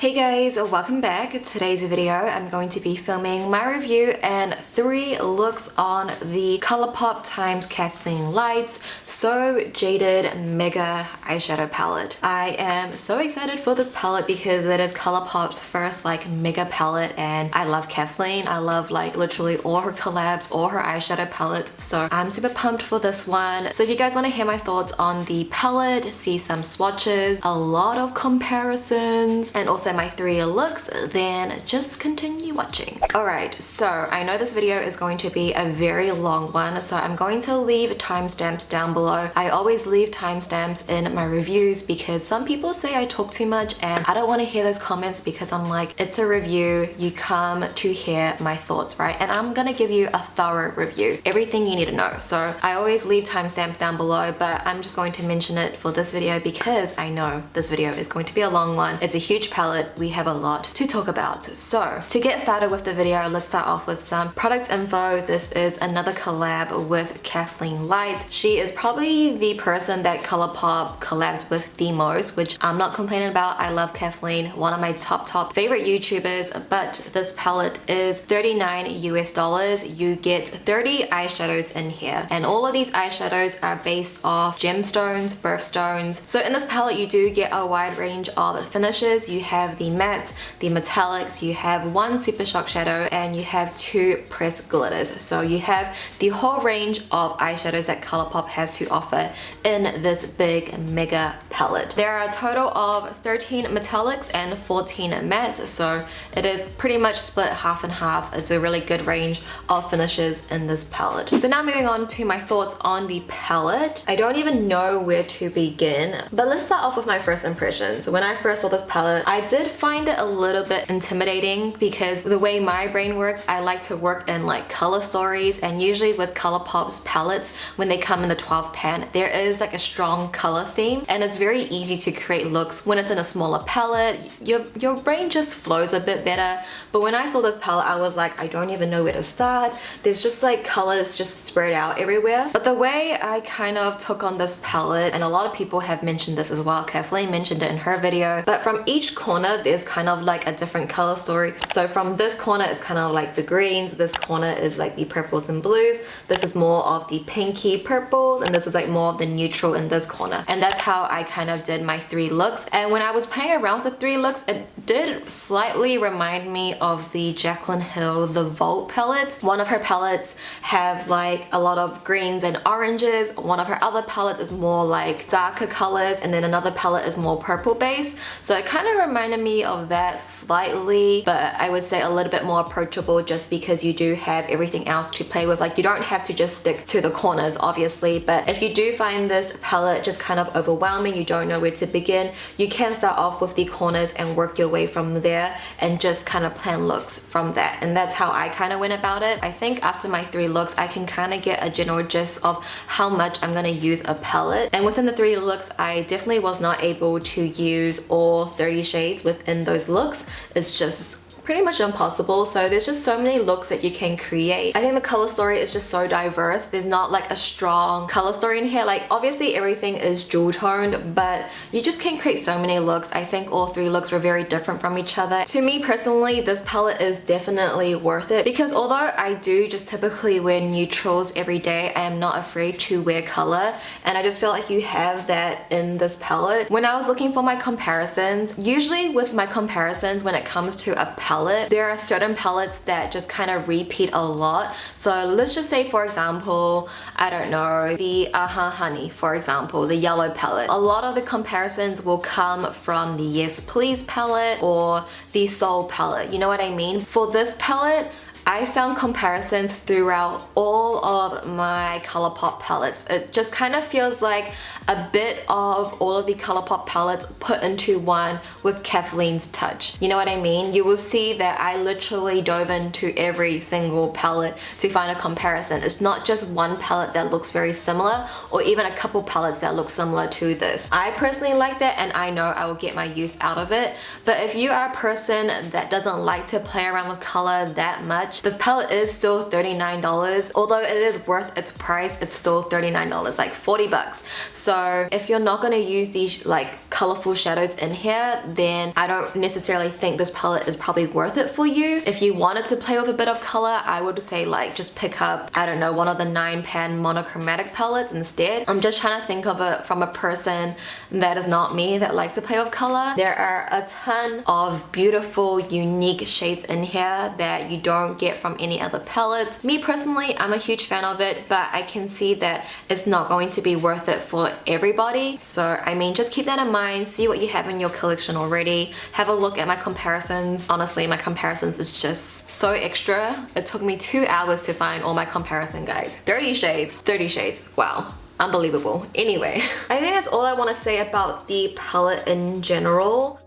Hey guys, welcome back. Today's video I'm going to be filming my review and 3 looks on the ColourPop times Kathleen Lights So Jaded Mega Eyeshadow Palette. I am so excited for this palette because it is ColourPop's first like mega palette, and I love Kathleen. I love like literally all her collabs, all her eyeshadow palettes, so I'm super pumped for this one. So if you guys want to hear my thoughts on the palette, see some swatches, a lot of comparisons, and also my 3 looks, then just continue watching. Alright, so I know this video is going to be a very long one, so I'm going to leave timestamps down below. I always leave timestamps in my reviews because some people say I talk too much, and I don't want to hear those comments because I'm like, it's a review, you come to hear my thoughts, right? And I'm gonna give you a thorough review, everything you need to know. So I always leave timestamps down below, but I'm just going to mention it for this video because I know this video is going to be a long one. It's a huge palette. We have a lot to talk about. So to get started with the video, let's start off with some product info. This is another collab with Kathleen Lights. She is probably the person that ColourPop collabs with the most, which I'm not complaining about. I love Kathleen, one of my top favorite YouTubers, but this palette is $39 US. You get 30 eyeshadows in here, and all of these eyeshadows are based off gemstones, birthstones. So in this palette you do get a wide range of finishes. You have the mattes, the metallics, you have 1 super shock shadow, and you have 2 pressed glitters. So you have the whole range of eyeshadows that ColourPop has to offer in this big mega palette. There are a total of 13 metallics and 14 mattes, so it is pretty much split half and half. It's a really good range of finishes in this palette. So now moving on to my thoughts on the palette. I don't even know where to begin, but let's start off with my first impressions. When I first saw this palette, I did find it a little bit intimidating because the way my brain works, I like to work in like color stories, and usually with ColourPop's palettes, when they come in the 12 pan, there is like a strong color theme, and it's very easy to create looks when it's in a smaller palette. Your brain just flows a bit better. But when I saw this palette, I was like, I don't even know where to start. There's just like colors just spread out everywhere. But the way I kind of took on this palette, and a lot of people have mentioned this as well, Kathleen mentioned it in her video, but from each corner there's kind of like a different color story. So from this corner it's kind of like the greens, this corner is like the purples and blues, this is more of the pinky purples, and this is like more of the neutral in this corner. And that's how I kind of did my 3 looks. And when I was playing around with the 3 looks, it did slightly remind me of the Jaclyn Hill The Vault palettes. One of her palettes have like a lot of greens and oranges, one of her other palettes is more like darker colors, and then another palette is more purple based. So it kind of reminded me of that slightly, but I would say a little bit more approachable just because you do have everything else to play with. Like, you don't have to just stick to the corners obviously, but if you do find this palette just kind of overwhelming, you don't know where to begin, you can start off with the corners and work your way from there and just kind of plan looks from that. And that's how I kind of went about it. I think after my 3 looks I can kind of get a general gist of how much I'm going to use a palette, and within the 3 looks I definitely was not able to use all 30 shades within those looks. It's just pretty much impossible. So there's just so many looks that you can create. I think the color story is just so diverse. There's not like a strong color story in here. Like, obviously everything is jewel toned, but you just can create so many looks. I think all 3 looks were very different from each other. To me personally, this palette is definitely worth it because although I do just typically wear neutrals every day, I am not afraid to wear color, and I just feel like you have that in this palette. When I was looking for my comparisons, usually with my comparisons when it comes to a palette, there are certain palettes that just kind of repeat a lot. So let's just say, for example, I don't know, the Honey, for example, the yellow palette. A lot of the comparisons will come from the Yes Please palette or the Soul palette. You know what I mean? For this palette, I found comparisons throughout all of my ColourPop palettes. It just kind of feels like a bit of all of the ColourPop palettes put into one with Kathleen's touch. You know what I mean? You will see that I literally dove into every single palette to find a comparison. It's not just one palette that looks very similar, or even a couple palettes that look similar to this. I personally like that, and I know I will get my use out of it. But if you are a person that doesn't like to play around with color that much, much. This palette is still $39. Although it is worth its price, it's still $39, like 40 bucks. So if you're not gonna use these like colorful shadows in here, then I don't necessarily think this palette is probably worth it for you. If you wanted to play with a bit of color, I would say like just pick up, I don't know, one of the 9-pan monochromatic palettes instead. I'm just trying to think of it from a person that is not me, that likes to play with color. There are a ton of beautiful, unique shades in here that you don't get from any other palettes. Me personally, I'm a huge fan of it, but I can see that it's not going to be worth it for everybody. So I mean, just keep that in mind, see what you have in your collection already, have a look at my comparisons. Honestly, my comparisons is just so extra. It took me 2 hours to find all my comparison, guys. 30 shades, wow. Unbelievable. Anyway, I think that's all I want to say about the palette in general.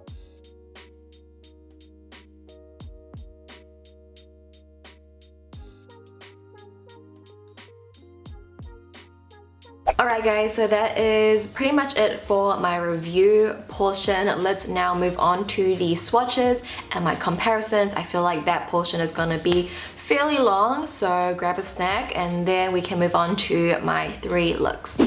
Alright guys, so that is pretty much it for my review portion. Let's now move on to the swatches and my comparisons. I feel like that portion is going to be fairly long, so grab a snack and then we can move on to my 3 looks.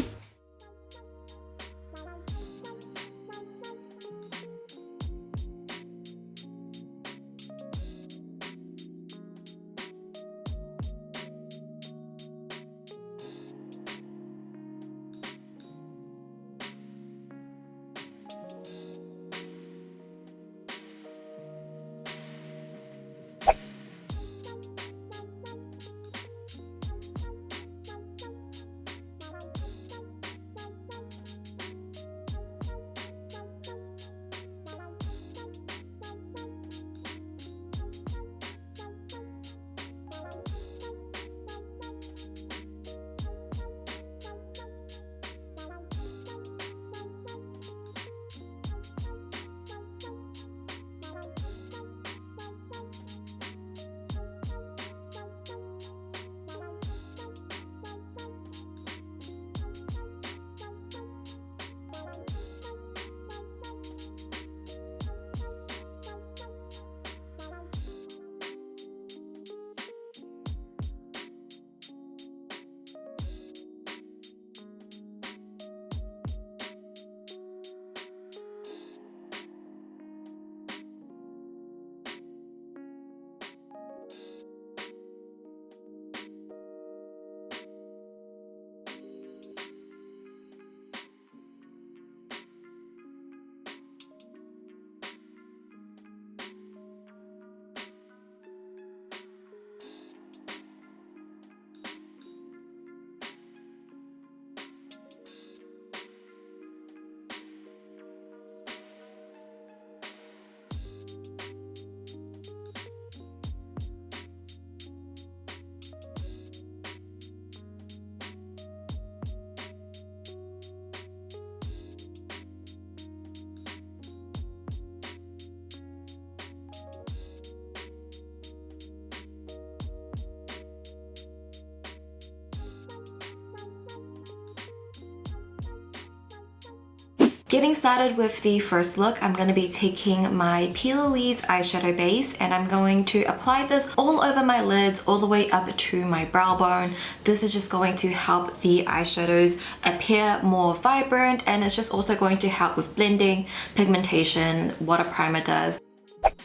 Getting started with the first look, I'm going to be taking my P. Louise eyeshadow base and I'm going to apply this all over my lids, all the way up to my brow bone. This is just going to help the eyeshadows appear more vibrant, and it's just also going to help with blending, pigmentation, what a primer does.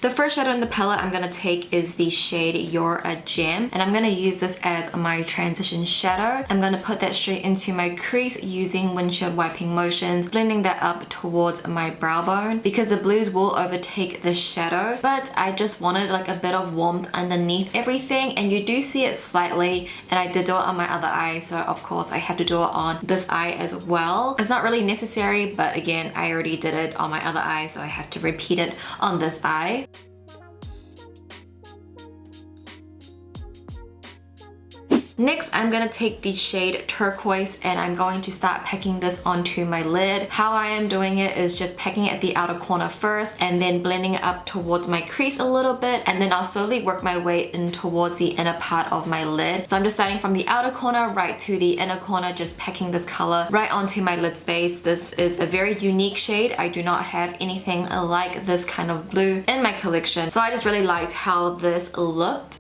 The first shadow in the palette I'm going to take is the shade You're a Gem, and I'm going to use this as my transition shadow. I'm going to put that straight into my crease using windshield wiping motions, blending that up towards my brow bone because the blues will overtake the shadow, but I just wanted like a bit of warmth underneath everything, and you do see it slightly, and I did do it on my other eye, so of course I have to do it on this eye as well. It's not really necessary, but again, I already did it on my other eye, so I have to repeat it on this eye. Next, I'm going to take the shade Turquoise and I'm going to start packing this onto my lid. How I am doing it is just packing it at the outer corner first and then blending it up towards my crease a little bit, and then I'll slowly work my way in towards the inner part of my lid. So I'm just starting from the outer corner right to the inner corner, just packing this color right onto my lid space. This is a very unique shade. I do not have anything like this kind of blue in my collection, so I just really liked how this looked.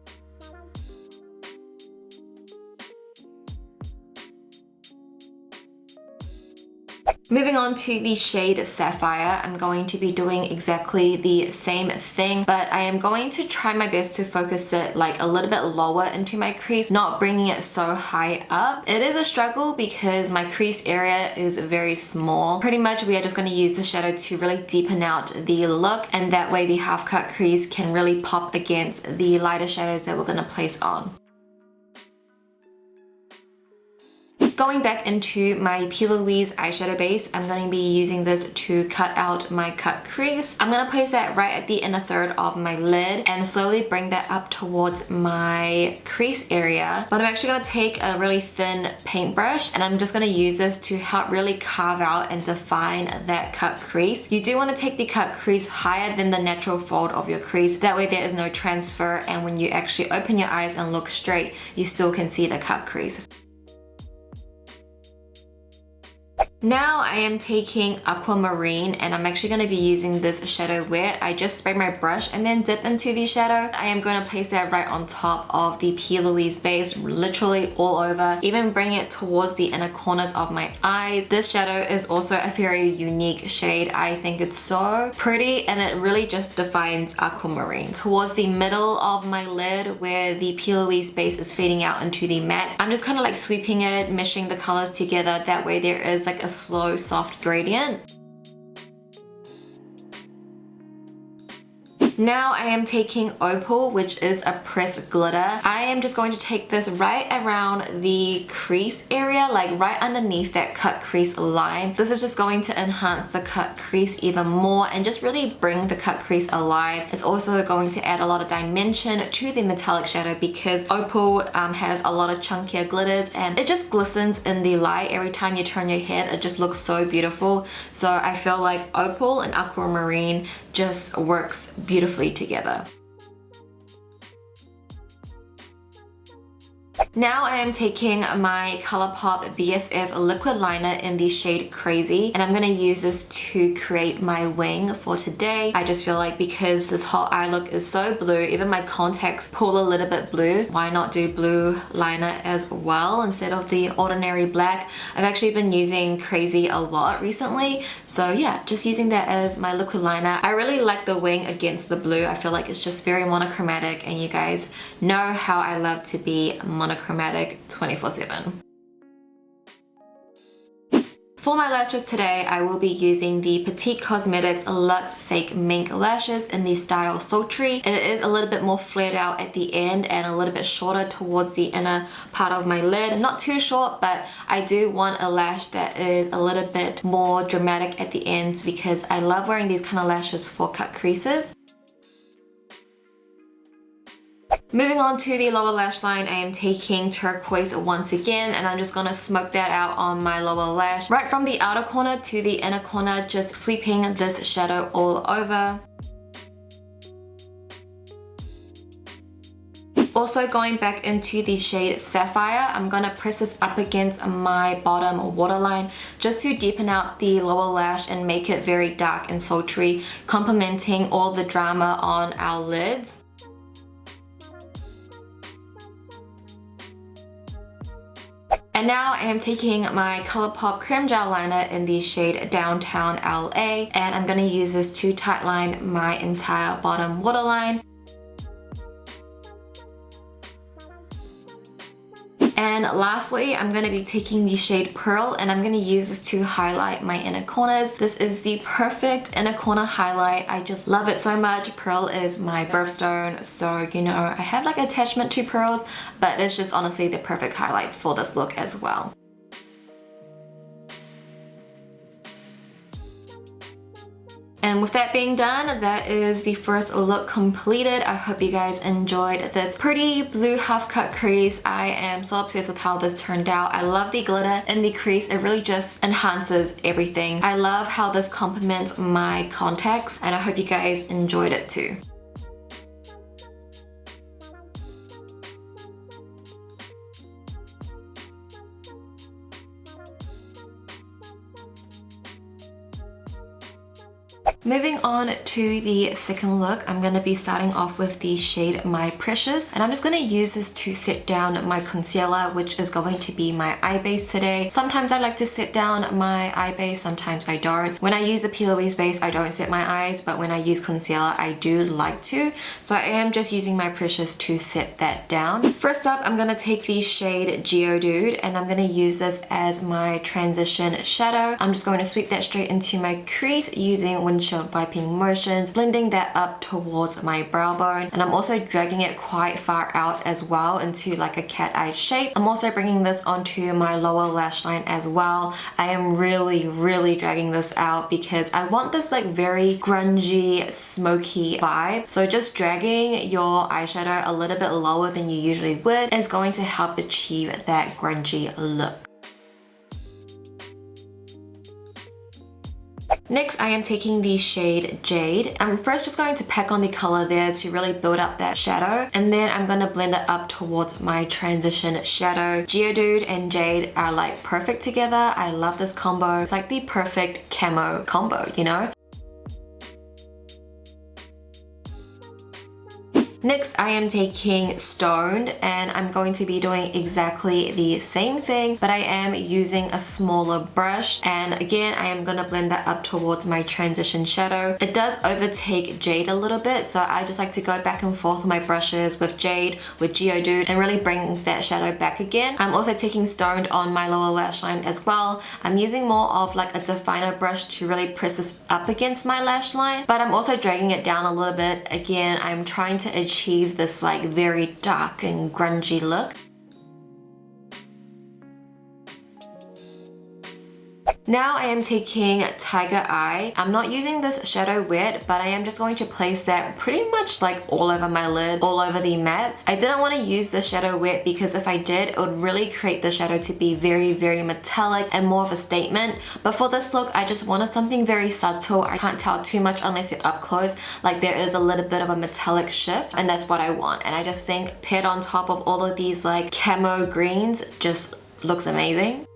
Moving on to the shade Sapphire, I'm going to be doing exactly the same thing, but I am going to try my best to focus it like a little bit lower into my crease, not bringing it so high up. It is a struggle because my crease area is very small. Pretty much we are just going to use the shadow to really deepen out the look, and that way the half cut crease can really pop against the lighter shadows that we're going to place on. Going back into my P. Louise eyeshadow base, I'm going to be using this to cut out my cut crease. I'm going to place that right at the inner third of my lid and slowly bring that up towards my crease area. But I'm actually going to take a really thin paintbrush and I'm just going to use this to help really carve out and define that cut crease. You do want to take the cut crease higher than the natural fold of your crease. That way there is no transfer, and when you actually open your eyes and look straight, you still can see the cut crease. Now I am taking aquamarine and I'm actually going to be using this shadow wet. I just spray my brush and then dip into the shadow. I am going to place that right on top of the P. Louise base, literally all over, even bring it towards the inner corners of my eyes. This shadow is also a very unique shade. I think it's so pretty and it really just defines aquamarine. Towards the middle of my lid where the P. Louise base is fading out into the matte, I'm just kind of like sweeping it, meshing the colors together. That way there is like a slow soft gradient. Now I am taking Opal, which is a pressed glitter. I am just going to take this right around the crease area, like right underneath that cut crease line. This is just going to enhance the cut crease even more and just really bring the cut crease alive. It's also going to add a lot of dimension to the metallic shadow because Opal has a lot of chunkier glitters and it just glistens in the light. Every time you turn your head, it just looks so beautiful. So I feel like Opal and aquamarine just works beautifully together. Now I am taking my ColourPop BFF liquid liner in the shade Crazy, and I'm going to use this to create my wing for today. I just feel like because this whole eye look is so blue, even my contacts pull a little bit blue, why not do blue liner as well instead of the ordinary black? I've actually been using Crazy a lot recently, so yeah, just using that as my liquid liner. I really like the wing against the blue. I feel like it's just very monochromatic, and you guys know how I love to be monochromatic 24/7. For my lashes today, I will be using the Petite Cosmetics Luxe Fake Mink Lashes in the style Sultry. It is a little bit more flared out at the end and a little bit shorter towards the inner part of my lid. Not too short, but I do want a lash that is a little bit more dramatic at the ends because I love wearing these kind of lashes for cut creases. Moving on to the lower lash line, I am taking turquoise once again, and I'm just going to smoke that out on my lower lash. Right from the outer corner to the inner corner, just sweeping this shadow all over. Also going back into the shade Sapphire, I'm going to press this up against my bottom waterline just to deepen out the lower lash and make it very dark and sultry, complementing all the drama on our lids. And now I am taking my ColourPop Creme Gel Liner in the shade Downtown LA, and I'm going to use this to tightline my entire bottom waterline. And lastly, I'm going to be taking the shade Pearl, and I'm going to use this to highlight my inner corners. This is the perfect inner corner highlight. I just love it so much. Pearl is my birthstone, so you know I have like attachment to pearls, but it's just honestly the perfect highlight for this look as well. And with that being done, that is the first look completed. I hope you guys enjoyed this pretty blue half cut crease. I am so obsessed with how this turned out. I love the glitter in the crease. It really just enhances everything. I love how this complements my contacts, and I hope you guys enjoyed it too. Moving on to the second look, I'm going to be starting off with the shade My Precious, and I'm just going to use this to set down my concealer, which is going to be my eye base today. Sometimes I like to set down my eye base, sometimes I don't. When I use the P. Louise base, I don't set my eyes, but when I use concealer, I do like to. So I am just using My Precious to set that down. First up, I'm going to take the shade Geodude, and I'm going to use this as my transition shadow. I'm just going to sweep that straight into my crease using windshield wiping motions, blending that up towards my brow bone, and I'm also dragging it quite far out as well into like a cat eye shape. I'm also bringing this onto my lower lash line as well. I am really dragging this out because I want this like very grungy, smoky vibe. So just dragging your eyeshadow a little bit lower than you usually would is going to help achieve that grungy look. Next, I am taking the shade Jade. I'm first just going to pack on the color there to really build up that shadow, and then I'm going to blend it up towards my transition shadow. Geodude and Jade are like perfect together. I love this combo. It's like the perfect camo combo, you know? Next, I am taking Stoned, and I'm going to be doing exactly the same thing, but I am using a smaller brush, and again, I am going to blend that up towards my transition shadow. It does overtake Jade a little bit, so I just like to go back and forth with my brushes with Jade, with Geodude, and really bring that shadow back again. I'm also taking Stoned on my lower lash line as well. I'm using more of like a definer brush to really press this up against my lash line, but I'm also dragging it down a little bit. Again, I'm trying to achieve this like very dark and grungy look. Now I am taking Tiger Eye. I'm not using this shadow wet, but I am just going to place that pretty much like all over my lid, all over the mattes. I didn't want to use the shadow wet because if I did, it would really create the shadow to be very metallic and more of a statement. But for this look, I just wanted something very subtle. I can't tell too much unless you're up close. Like there is a little bit of a metallic shift, and that's what I want. And I just think paired on top of all of these like camo greens just looks amazing.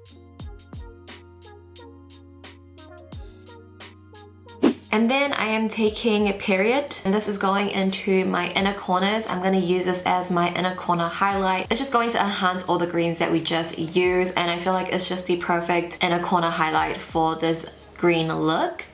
And then I am taking Period, and this is going into my inner corners. I'm going to use this as my inner corner highlight. It's just going to enhance all the greens that we just used, and I feel like it's just the perfect inner corner highlight for this green look.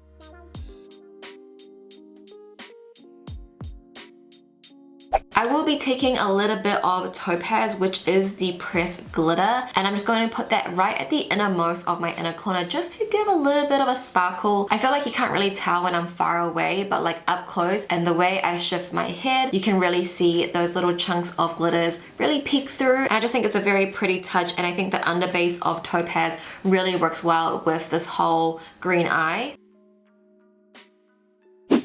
I will be taking a little bit of Topaz, which is the pressed glitter, and I'm just going to put that right at the innermost of my inner corner just to give a little bit of a sparkle. I feel like you can't really tell when I'm far away, but like up close and the way I shift my head, you can really see those little chunks of glitters really peek through. And I just think it's a very pretty touch, and I think the underbase of Topaz really works well with this whole green eye.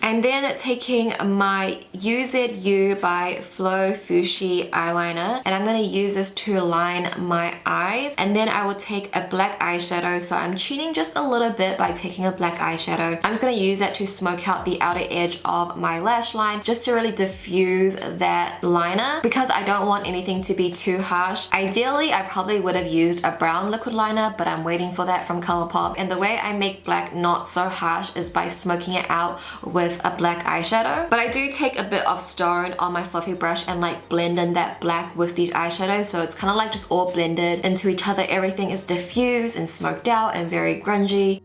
I'm then taking my UZU by Flo Fushi eyeliner, and I'm going to use this to line my eyes, and then I will take a black eyeshadow. So I'm cheating just a little bit by taking a black eyeshadow. I'm just going to use that to smoke out the outer edge of my lash line just to really diffuse that liner because I don't want anything to be too harsh. Ideally, I probably would have used a brown liquid liner, but I'm waiting for that from ColourPop, and the way I make black not so harsh is by smoking it out with a black eyeshadow. But I do take a bit of Stone on my fluffy brush and like blend in that black with these eyeshadows, so it's kind of like just all blended into each other. Everything is diffused and smoked out and very grungy.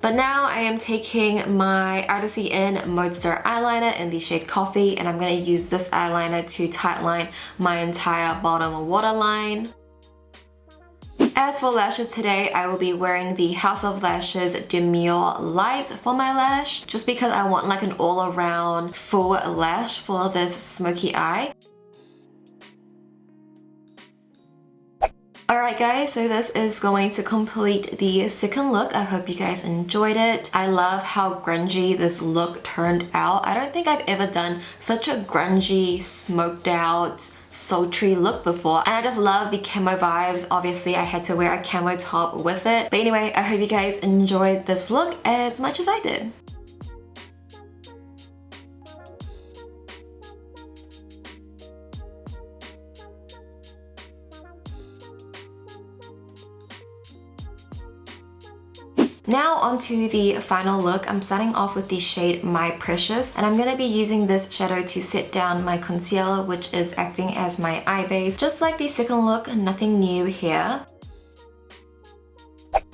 But now I am taking my Artisty In Modestar eyeliner in the shade Coffee, and I'm going to use this eyeliner to tightline my entire bottom waterline. As for lashes today, I will be wearing the House of Lashes Demure Light for my lash, just because I want like an all-around full lash for this smoky eye. Alright guys, so this is going to complete the second look. I hope you guys enjoyed it. I love how grungy this look turned out. I don't think I've ever done such a grungy, smoked out, sultry look before, and I just love the camo vibes. Obviously I had to wear a camo top with it, but anyway, I hope you guys enjoyed this look as much as I did. Now onto the final look. I'm starting off with the shade My Precious, and I'm going to be using this shadow to set down my concealer, which is acting as my eye base. Just like the second look, nothing new here.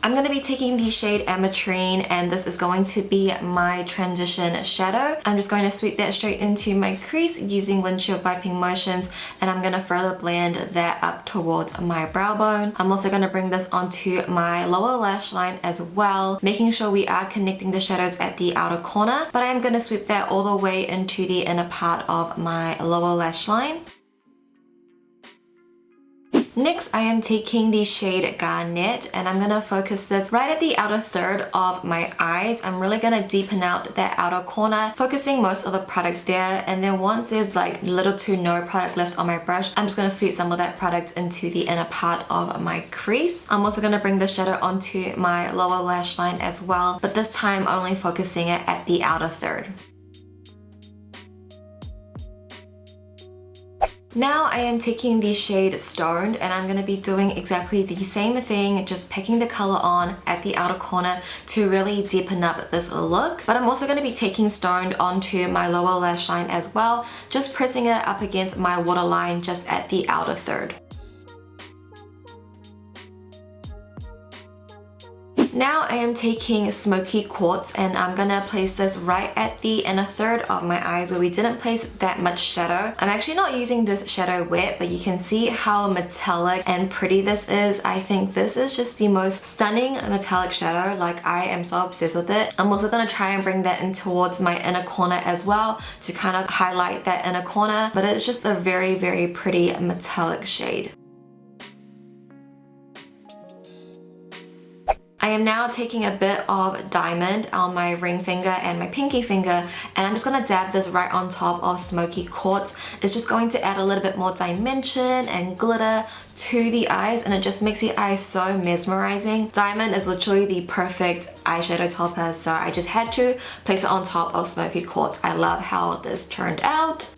I'm going to be taking the shade Ametrine, and this is going to be my transition shadow. I'm just going to sweep that straight into my crease using windshield wiping motions, and I'm going to further blend that up towards my brow bone. I'm also going to bring this onto my lower lash line as well, making sure we are connecting the shadows at the outer corner, but I am going to sweep that all the way into the inner part of my lower lash line. Next, I am taking the shade Garnet, and I'm going to focus this right at the outer third of my eyes. I'm really going to deepen out that outer corner, focusing most of the product there, and then once there's like little to no product left on my brush, I'm just going to sweep some of that product into the inner part of my crease. I'm also going to bring the shadow onto my lower lash line as well, but this time only focusing it at the outer third. Now I am taking the shade Stoned, and I'm going to be doing exactly the same thing, just packing the color on at the outer corner to really deepen up this look. But I'm also going to be taking Stoned onto my lower lash line as well, just pressing it up against my waterline just at the outer third. Now I am taking Smoky Quartz, and I'm gonna place this right at the inner third of my eyes where we didn't place that much shadow. I'm actually not using this shadow wet, but you can see how metallic and pretty this is. I think this is just the most stunning metallic shadow. Like, I am so obsessed with it. I'm also gonna try and bring that in towards my inner corner as well to kind of highlight that inner corner, but it's just a very, very pretty metallic shade. I am now taking a bit of Diamond on my ring finger and my pinky finger, and I'm just going to dab this right on top of Smoky Quartz. It's just going to add a little bit more dimension and glitter to the eyes, and it just makes the eyes so mesmerizing. Diamond is literally the perfect eyeshadow topper, so I just had to place it on top of Smoky Quartz. I love how this turned out.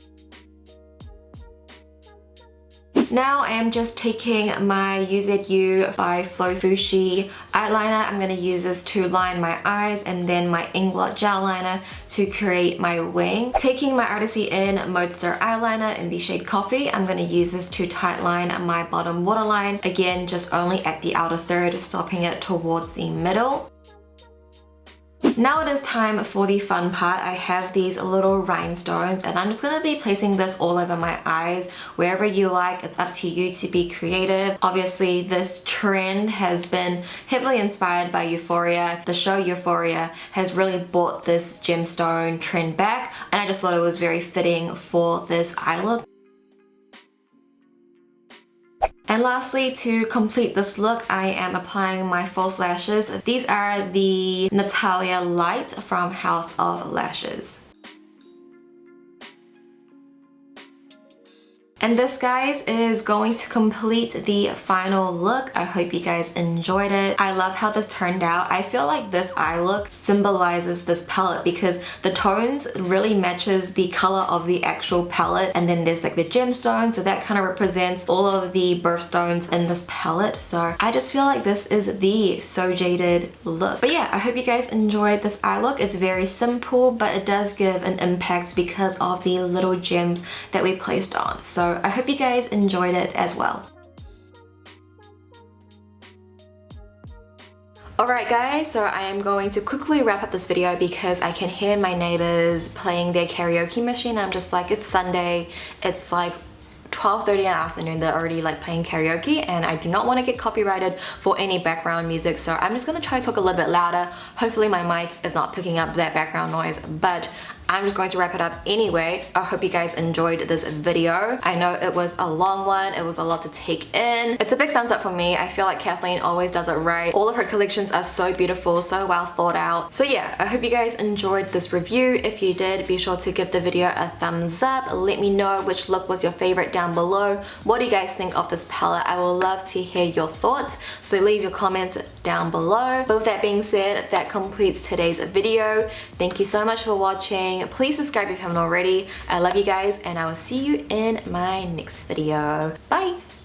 Now I am just taking my UZU by Flow Fushi eyeliner. I'm going to use this to line my eyes, and then my Inglot gel liner to create my wing. Taking my Artisty In Modestar eyeliner in the shade Coffee, I'm going to use this to tightline my bottom waterline. Again, just only at the outer third, stopping it towards the middle. Now it is time for the fun part. I have these little rhinestones, and I'm just going to be placing this all over my eyes, wherever you like. It's up to you to be creative. Obviously, this trend has been heavily inspired by Euphoria. The show Euphoria has really brought this gemstone trend back, and I just thought it was very fitting for this eye look. And lastly, to complete this look, I am applying my false lashes. These are the Natalia Light from House of Lashes. And this, guys, is going to complete the final look. I hope you guys enjoyed it. I love how this turned out. I feel like this eye look symbolizes this palette because the tones really matches the color of the actual palette, and then there's like the gemstone, so that kind of represents all of the birthstones in this palette. So I just feel like this is the So Jaded look. But yeah, I hope you guys enjoyed this eye look. It's very simple, but it does give an impact because of the little gems that we placed on. So I hope you guys enjoyed it as well. Alright guys, so I am going to quickly wrap up this video because I can hear my neighbors playing their karaoke machine. I'm just like, it's Sunday, it's like 12:30 in the afternoon, they're already like playing karaoke, and I do not want to get copyrighted for any background music, so I'm just going to try to talk a little bit louder. Hopefully my mic is not picking up that background noise, but I'm just going to wrap it up anyway. I hope you guys enjoyed this video. I know it was a long one, it was a lot to take in. It's a big thumbs up for me. I feel like Kathleen always does it right. All of her collections are so beautiful, so well thought out. So yeah, I hope you guys enjoyed this review. If you did, be sure to give the video a thumbs up. Let me know which look was your favorite down below. What do you guys think of this palette? I would love to hear your thoughts, so leave your comments down below. But with that being said, that completes today's video. Thank you so much for watching. Please subscribe if you haven't already. I love you guys, and I will see you in my next video. Bye!